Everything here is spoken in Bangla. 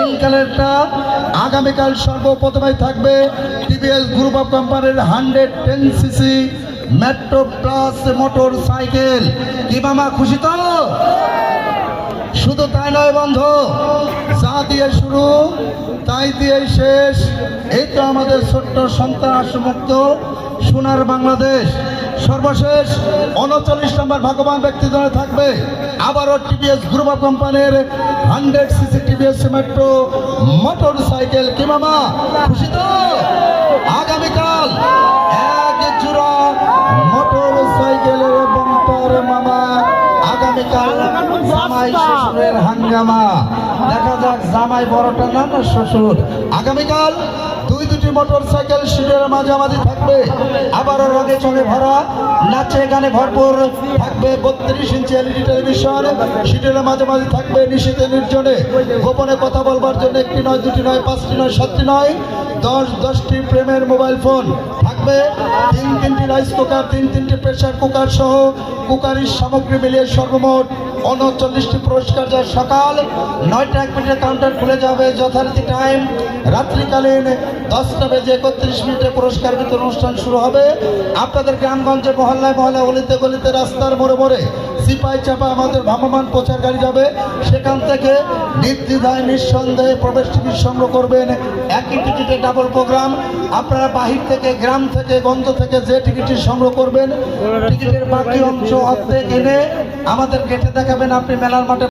শৃঙ্খলাটা আগামীকাল সর্বপ্রথমে থাকবে টিভিএস গ্রুপ অফ কোম্পানির 110cc metro plus motor cycle. কি মামা খুশি তো? শুধু তাই নয় বন্ধু, যা দিয়ে শুরু তাই দিয়ে শেষ। এই তো আমাদের ছোট্ট সন্ত্রাসমুক্ত সোনার বাংলাদেশ। সর্বশেষ 39 নম্বর ভাগ্যবান ব্যক্তিজনে থাকবে আবারও টিভিএস গ্রুপ অফ কোম্পানির 100cc TVS metro motor cycle. কি মামা খুশি তো? আগামীকাল এক জোড়া মোটর সাইকেলের বাম্পার মামা। আগামীকাল জামাই শ্বশুরের হাঙ্গামা। দেখা যাক জামাই বড়টা না না শ্বশুর। আগামীকাল দুটি মোটর সাইকেল সিটের মাঝামাঝি থাকবে। আবারও রঙে চঙে ভরা, নাচে গানে ভরপুর থাকবে। 32 ইঞ্চি এলইডি টেলিভিশন সিটের মাঝামাঝি থাকবে। নিষিদ্ধ নির্জনে গোপনে কথা বলবার জন্য 1টি নয় 2টি নয় 5টি নয় 7টি নয় 10টি প্রেমের মোবাইল ফোন থাকবে। 3টি রাইস কুকার 3টি প্রেসার কুকার সহ কুকারির সামগ্রী মিলিয়ে সর্বমোট 39টি পুরস্কার। যা সকাল 9টা 1 মিনিটে কাউন্টার খুলে যাবে। যথারীতি টাইম রাত্রিকালীন 10টা বেজে 31 মিনিটে পুরস্কার বিতরণ অনুষ্ঠান শুরু হবে। আপনাদের গ্রামগঞ্জে মহল্লায় মহল্লায় গলিতে গলিতে রাস্তার মোড়ে মোড়ে সিপাই চাপা আমাদের ভ্রাম্যমান প্রচার গাড়ি যাবে। সেখান থেকে নির্দ্বিধায় নিঃসন্দেহে প্রবেশ টিকিট সংগ্রহ করবেন। একই টিকিটে ডাবল প্রোগ্রাম। আপনারা বাহির থেকে, গ্রাম থেকে, গঞ্জ থেকে যে টিকিটটি সংগ্রহ করবেন, টিকিটের বাকি অংশ অর্ধেক এনে আমাদের গেটে দেখাবেন। আপনি মেলার মাঠে